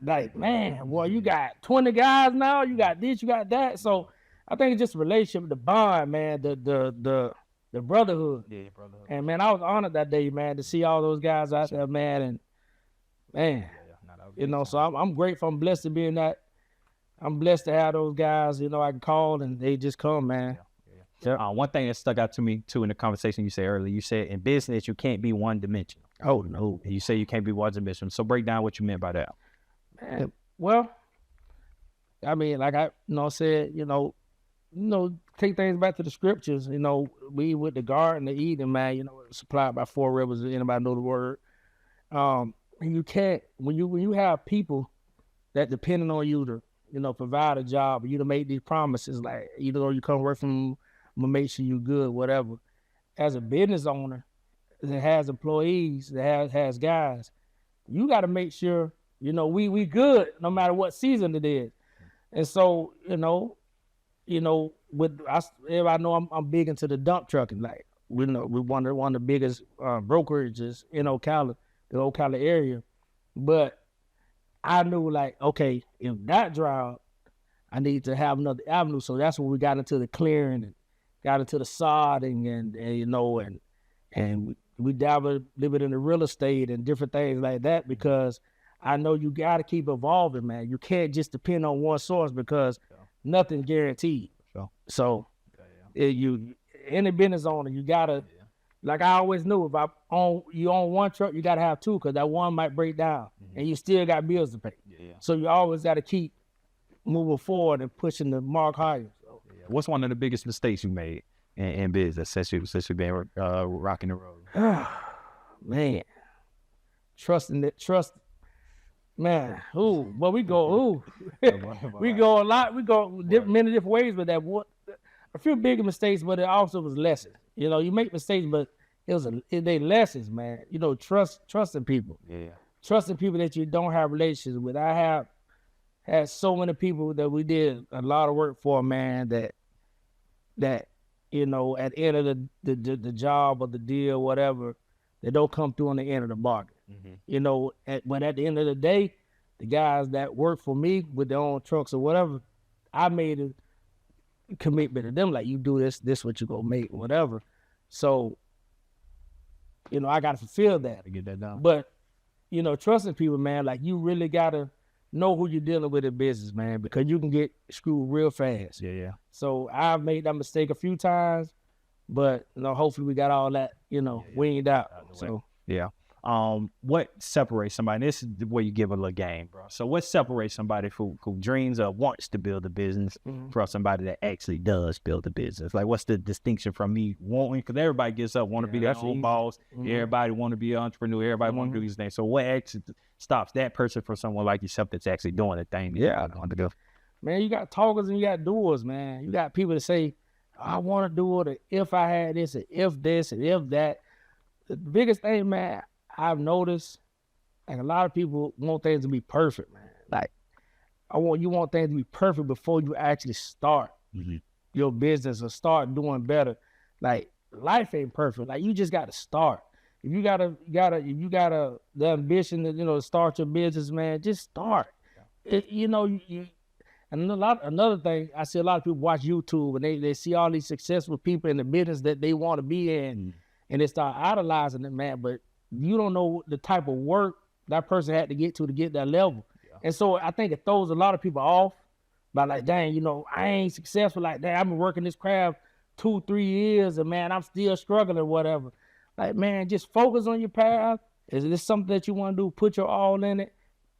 like, man, well, you got 20 guys now, you got this, you got that. So I think it's just a relationship, the bond, man, the brotherhood. Yeah, brotherhood. And man, I was honored that day, man, to see all those guys out there, man, and man. You know, so I'm grateful. I'm blessed to be in that. I'm blessed to have those guys, you know, I can call and they just come, man. One thing that stuck out to me, too, in the conversation you said earlier, you said in business, you can't be one-dimensional. Oh, no. You say you can't be one-dimensional. So break down what you meant by that. Man, well, I mean, like I said, take things back to the scriptures. You know, we with the garden of Eden, man, you know, supplied by 4 rivers. Anybody know the word? You can't, when you have people that depending on you to, you know, provide a job, or you to make these promises, like, you know, you come work from them, I'm gonna make sure you good, whatever. As a business owner that has employees, that has guys, you got to make sure, you know, we good no matter what season it is. And so, everybody know I'm big into the dump trucking. Like, we one of the biggest brokerages in Ocala. The Ocala area, but I knew, like, okay, if that dry up, I need to have another avenue. So that's when we got into the clearing and got into the sodding and we dabbled a little bit in the real estate and different things like that, because I know you got to keep evolving, man. You can't just depend on one source, because nothing's guaranteed. So any business owner, you gotta. Like I always knew, if you own one truck, you got to have 2, because that one might break down, and you still got bills to pay. So you always got to keep moving forward and pushing the mark higher. So. What's one of the biggest mistakes you made in business since you've been rocking the road? Man, trust. Man, we go a lot. We go many different ways with that. A few bigger mistakes, but it also was lessons. You know, you make mistakes, but they lessons, man. You know, trusting people. Trusting people that you don't have relationships with. I have had so many people that we did a lot of work for, man, that you know, at the end of the job or the deal, whatever, they don't come through on the end of the bargain. You know, but at the end of the day, the guys that work for me with their own trucks or whatever, I made a commitment to them, like, you do this what you gonna make, whatever. So, you know, I gotta fulfill that. To get that done. But, you know, trusting people, man, like, you really gotta know who you're dealing with in business, man, because you can get screwed real fast. So I've made that mistake a few times, but, you know, hopefully we got all that, you know, weaned out. So what separates somebody? This is where you give a little game, bro. So what separates somebody who dreams or wants to build a business from somebody that actually does build a business? Like, what's the distinction from me wanting? Because everybody gets up, want to be their own boss. Everybody want to be an entrepreneur. Everybody want to do these things. So what actually stops that person from someone like yourself that's actually doing the thing? I want to go. Man, you got talkers and you got doers, man. You got people that say, I want to do it, or if I had this, or if this, and if that. The biggest thing, man, I've noticed, like, a lot of people want things to be perfect, man. Like, you want things to be perfect before you actually start your business or start doing better. Like, life ain't perfect. Like, you just got to start. If you got the ambition to, you know, start your business, man, just start. And another thing, I see a lot of people watch YouTube and they see all these successful people in the business that they want to be in, and they start idolizing them, man. But you don't know the type of work that person had to get that level. Yeah. And so I think it throws a lot of people off by like, dang, I ain't successful like that. I've been working this craft 2-3 years and man, I'm still struggling or whatever. Like, man, just focus on your path. Is this something that you want to do? Put your all in it,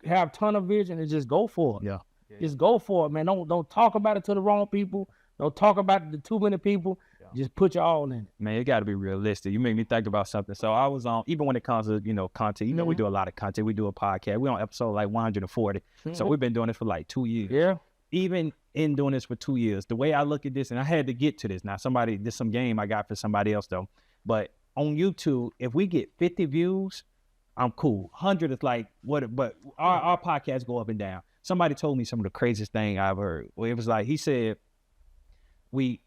have a ton of vision and just go for it. Yeah. Just go for it, man. Don't talk about it to the wrong people. Don't talk about it to too many people. Yeah. Just put your all in it. Man, it got to be realistic. You make me think about something. So I was on, even when it comes to, content, we do a lot of content. We do a podcast. We're on episode like 140. So we've been doing this for like 2 years. Yeah. Even in doing this for 2 years, the way I look at this, and I had to get to this. Now, this some game I got for somebody else though. But on YouTube, if we get 50 views, I'm cool. 100 is like, but our podcasts go up and down. Somebody told me some of the craziest thing I've heard. Well, it was like, he said,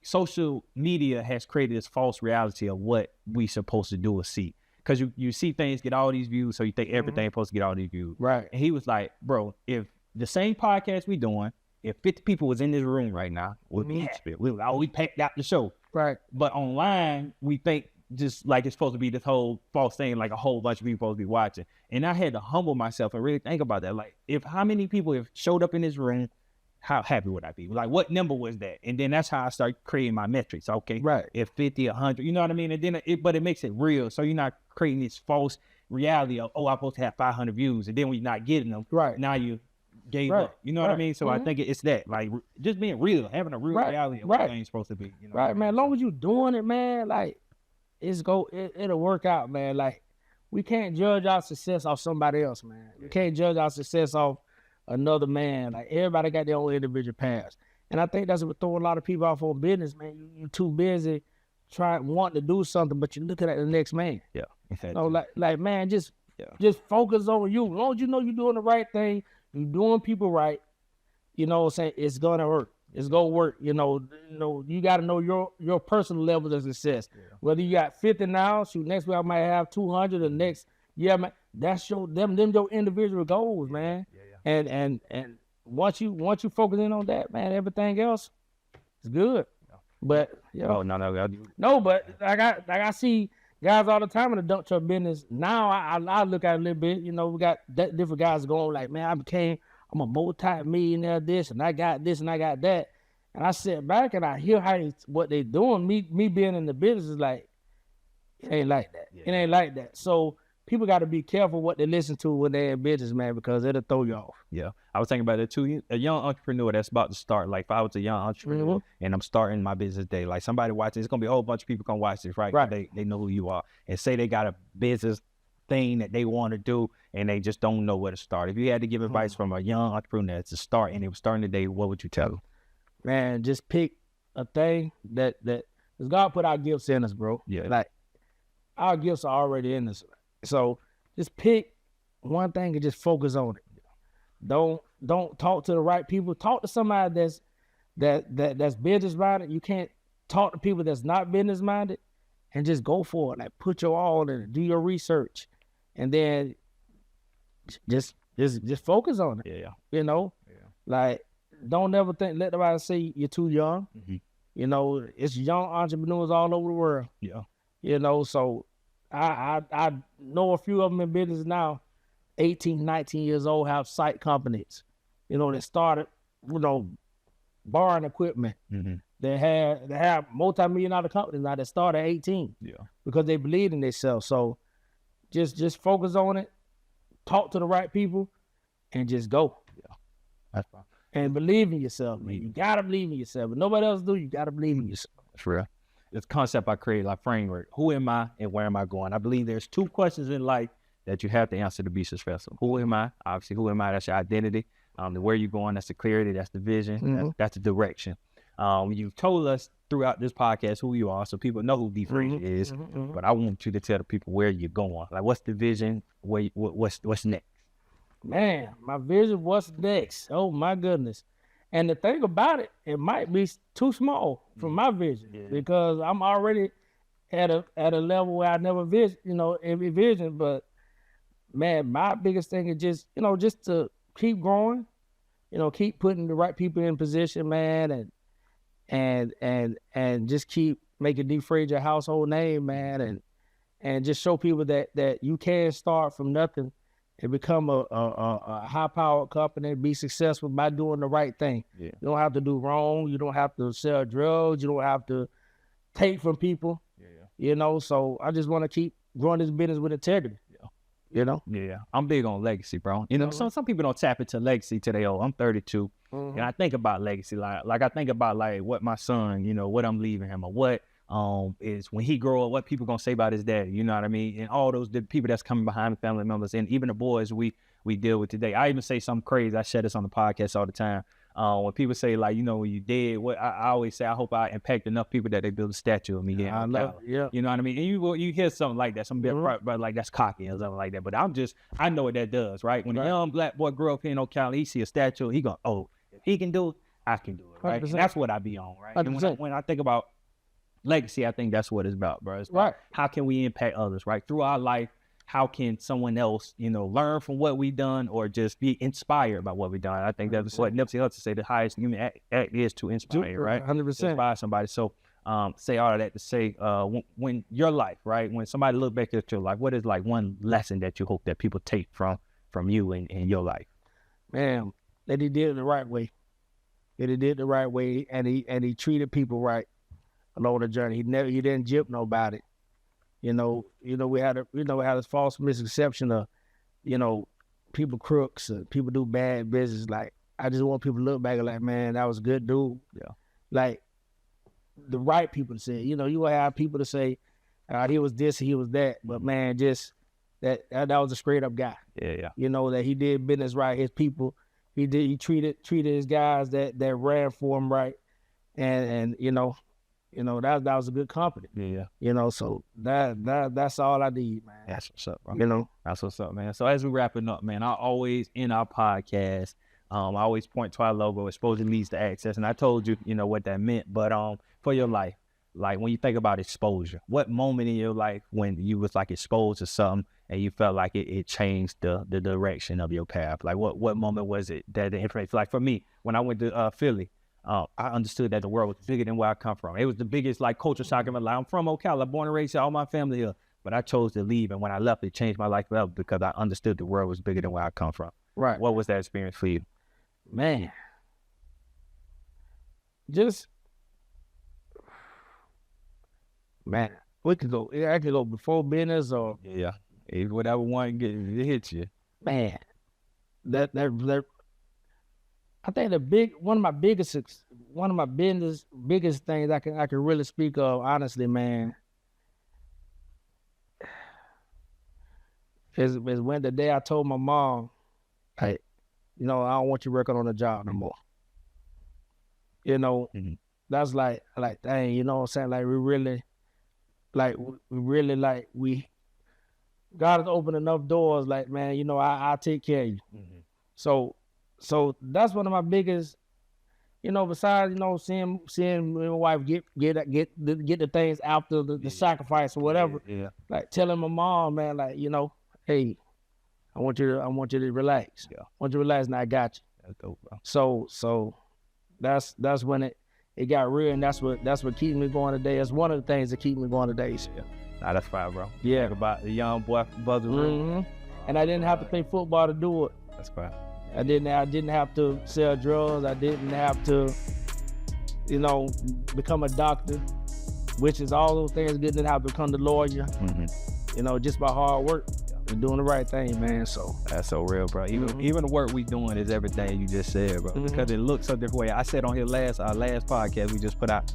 social media has created this false reality of what we supposed to do or see. Because you see things get all these views, so you think everything's supposed to get all these views. Right. And he was like, bro, if the same podcast we doing, if 50 people was in this room right now, we packed out the show. Right. But online, we think just like it's supposed to be this whole false thing, like a whole bunch of people supposed to be watching. And I had to humble myself and really think about that. Like, how many people have showed up in this room, how happy would I be? Like, what number was that? And then that's how I start creating my metrics. Okay, right. If 50, 100, you know what I mean? And then but it makes it real. So you're not creating this false reality of, I'm supposed to have 500 views. And then when you're not getting them, right. Now you gave up. You know what I mean? So I think it's that, like, just being real, having a real reality of what things supposed to be. You know right, man. As long as you're doing it, man, like, it'll work out, man. Like, we can't judge our success off somebody else, man. We can't judge our success off another man. Like, everybody got their own individual paths. And I think that's what throw a lot of people off on business, man. You're too busy wanting to do something, but you're looking at the next man. Yeah. Like man, just focus on you. As long as you know you're doing the right thing, you're doing people right, you know what I'm saying, it's gonna work. It's gonna work. You gotta know your personal level of success. Yeah. Whether you got 50 now, next week I might have 200, the next year, man, that's your individual goals, man. Yeah. And once you focus in on that, man, everything else is good. Yeah. But but I see guys all the time in the dump truck business. Now I look at it a little bit. We got different guys going like, man, I'm a multi-millionaire this, and I got this, and I got that. And I sit back and I hear what they doing. Me being in the business is like, it ain't like that. Yeah. It ain't like that. So people got to be careful what they listen to when they're in business, man, because it'll throw you off. Yeah. I was thinking about it too. A young entrepreneur that's about to start, like if I was a young entrepreneur and I'm starting my business day, like somebody watching, it's going to be a whole bunch of people going to watch this, right? They know who you are. And say they got a business thing that they want to do and they just don't know where to start. If you had to give advice from a young entrepreneur to start and they were starting the day, what would you tell them? Man, just pick a thing that because God put our gifts in us, bro. Yeah. Like, our gifts are already in us. So just pick one thing and just focus on it. Don't talk to the right people. Talk to somebody that's business minded. You can't talk to people that's not business minded, and just go for it. Like, put your all in it. Do your research. And then just focus on it. Yeah. Like, don't ever let nobody say you're too young. Mm-hmm. It's young entrepreneurs all over the world. Yeah. So I know a few of them in business now, 18, 19 years old, have site companies, that started, barring equipment. Mm-hmm. They have multi-million-dollar companies now that start at 18. Yeah. Because they believe in themselves. So just focus on it, talk to the right people, and just go. Yeah. That's fine. And believe in yourself, man. You gotta believe in yourself. If nobody else do, you gotta believe in yourself. That's real. This concept I created, like framework. Who am I and where am I going? I believe there's 2 questions in life that you have to answer to be successful. Who am I? Obviously, who am I? That's your identity. The where you're going, that's the clarity, that's the vision, mm-hmm. that's the direction. You've told us throughout this podcast who you are, so people know who EL2A mm-hmm. is. Mm-hmm. But I want you to tell the people where you're going. Like, what's the vision? What's next? Man, my vision, what's next? Oh my goodness. And the thing about it, it might be too small for my vision because I'm already at a level where I never envisioned. But man, my biggest thing is just to keep growing, keep putting the right people in position, man, and just keep making D. Frazier a household name, man, and just show people that you can start from nothing and become a high-powered company and be successful by doing the right thing. Yeah. You don't have to do wrong. You don't have to sell drugs. You don't have to take from people. Yeah. So I just want to keep growing this business with integrity. Yeah, I'm big on legacy, bro. Some people don't tap into legacy till they old. I'm 32, and I think about legacy like I think about like what my son, what I'm leaving him, or what is when he grow up, what people gonna say about his dad. You know what I mean? And all those the people that's coming behind the family members, and even the boys we deal with today. I even say something crazy. I share this on the podcast all the time. When people say like, when you dead, what I always say, I hope I impact enough people that they build a statue of me. Yeah, I know. Yeah, you know what I mean. And you hear something like that, some bit, but like that's cocky or something like that. But I know what that does, right? When a young black boy grew up here in Ocala, he see a statue, he go, oh, if he can do it, I can do it, right? And that's what I be on, right? And when I think about legacy, I think that's what it's about, bro. It's about how can we impact others, right? Through our life, how can someone else, learn from what we done or just be inspired by what we done? I think that's what Nipsey Hussle say, the highest human act is to inspire, right? 100%. To inspire somebody. So say all of that to say, when your life, right? When somebody look back at your life, what is like one lesson that you hope that people take from you in your life? Man, that he did it the right way. That he did it the right way, and he treated people right along the journey. He didn't gyp nobody. We had this false misconception of, people crooks, people do bad business. Like, I just want people to look back and like, man, that was a good dude. Yeah. Like, the right people to say, you will have people to say, he was this, he was that, but man, just that was a straight up guy. Yeah. That he did business right, his people, he treated his guys that ran for him right, and that was a good company. Yeah. So that's all I need, man. That's what's up, bro. That's what's up, man. So as we wrapping up, man, I always in our podcast, I always point to our logo, exposure leads to access. And I told you, what that meant. But for your life, like when you think about exposure, what moment in your life when you was like exposed to something and you felt like it changed the direction of your path? Like what moment was it that the information? Like for me, when I went to Philly, I understood that the world was bigger than where I come from. It was the biggest like culture shock in my life. I'm from Ocala, born and raised here, all my family here. But I chose to leave, and when I left, it changed my life forever because I understood the world was bigger than where I come from. Right. What was that experience for you? Man, we could go. I could go before business or whatever one hits you. Man, that. I think one of my biggest things I can really speak of, honestly, man, is when the day I told my mom, hey, I don't want you working on the job no more. That's like, dang, you know what I'm saying? Like God has opened enough doors. Like, man, I'll take care of you. Mm-hmm. So that's one of my biggest, besides, seeing my wife get the things after the sacrifice or whatever. Yeah. Like telling my mom, man, like, hey, I want you to relax. Yeah. I want you to relax, and I got you. That's dope, bro. So that's when it got real, and that's what keeps me going today. It's one of the things that keep me going today. So. Nah, that's fine, bro. Yeah. Think about the young boy from Buzzer Room. Mm-hmm. And I didn't have to play football to do it. That's fine. I didn't have to sell drugs. I didn't have to, become a doctor, which is all those things. Didn't have to become the lawyer. Mm-hmm. Just by hard work and doing the right thing, man. So that's so real, bro. Even the work we doing is everything you just said, bro. Mm-hmm. Because it looks so different way. I said on here our last podcast we just put out.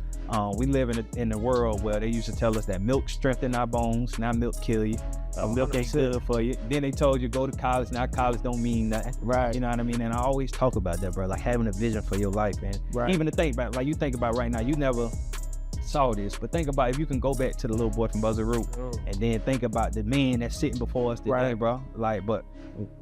We live in a world where they used to tell us that milk strengthens our bones, now milk kill you. Milk ain't good for you. Then they told you go to college. Now college don't mean nothing. Right. You know what I mean? And I always talk about that, bro. Like having a vision for your life, man. Right. Even to think about, like you think about right now, you never saw this, but think about if you can go back to the little boy from Buzzer Root and then think about the man that's sitting before us today, right, bro. Like, but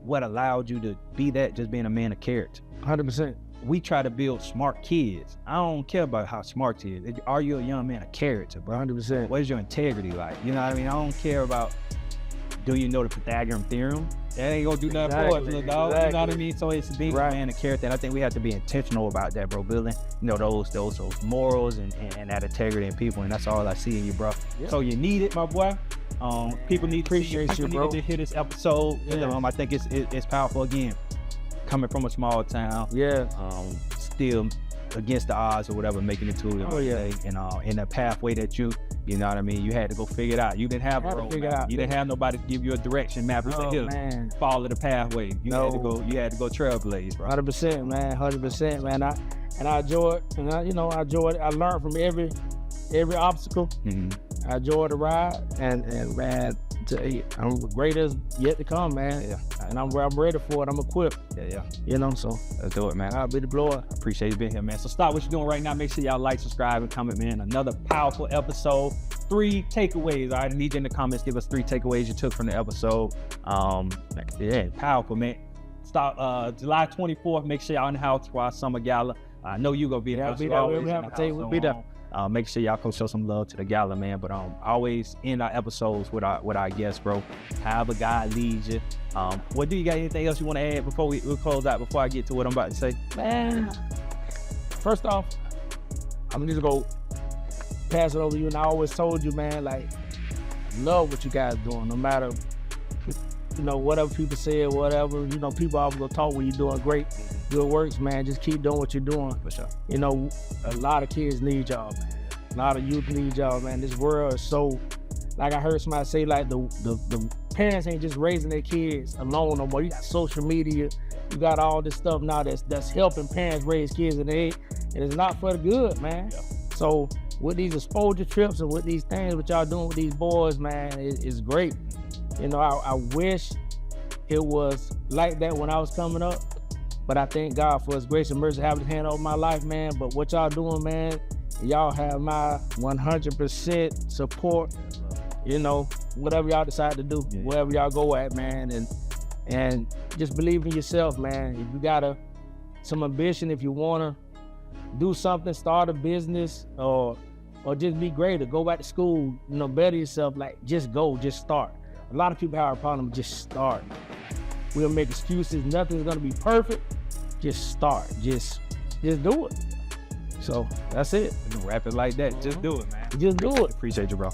what allowed you to be that? Just being a man of character. 100%. We try to build smart kids. I don't care about how smart you is. Are you a young man of character, bro? 100%. What is your integrity like? You know what I mean? I don't care about do you know the Pythagorean theorem? That ain't gonna do nothing for us, little dog. You know what I mean? So it's being a man of character. And I think we have to be intentional about that, bro. Building, those morals and that integrity in people. And that's all I see in you, bro. Yeah. So you need it, my boy. People need to appreciate you, bro. Need to hear this episode. Yeah. I think it's powerful again. Coming from a small town. Yeah. Still against the odds or whatever, making it to it. And in the pathway that you know what I mean, you had to go figure it out. You didn't have a road map. You didn't have nobody to give you a direction map. Man. Follow the pathway. You had to go trailblaze, bro. 100%, man. 100%, man. I enjoy it. And I enjoy it. I learned from every obstacle. I enjoy the ride, and man, I'm greater yet to come, man. Yeah. And I'm ready for it. I'm equipped. Yeah. So let's do it, man. I'll be the blower. Appreciate you being here, man. So stop what you're doing right now. Make sure y'all like, subscribe, and comment, man. Another powerful episode. 3 takeaways. All right, I need you in the comments. Give us 3 takeaways you took from the episode. Powerful, man. Stop July 24th. Make sure y'all in the house for our summer gala. I know you gonna be there. We'll be there. Make sure y'all go show some love to the gala, man. But always end our episodes with our guests, bro. However God leads you. Do you got anything else you want to add before we close out? Before I get to what I'm about to say, man. First off, I'm just gonna pass it over to you. And I always told you, man, like, I love what you guys doing. No matter, whatever people say or whatever. People always gonna talk when you're doing great. Good works, man. Just keep doing what you're doing. For sure. A lot of kids need y'all, man. A lot of youth need y'all, man. This world is so, like I heard somebody say, like the parents ain't just raising their kids alone no more. You got social media, you got all this stuff now that's helping parents raise kids, and it's not for the good, man. Yeah. So with these exposure trips and with these things what y'all doing with these boys, man, it's great. I wish it was like that when I was coming up. But I thank God for His grace and mercy, having His hand over my life, man. But what y'all doing, man, y'all have my 100% support. Whatever y'all decide to do, wherever y'all go at, man, and just believe in yourself, man. If you got some ambition, if you wanna do something, start a business, or just be greater, go back to school, better yourself. Like, just go, just start. A lot of people have a problem with just start. We'll make excuses. Nothing's gonna be perfect. Just start. Just do it. So that's it. We can wrap it like that. Just do it, man. Just do it. Appreciate you, bro.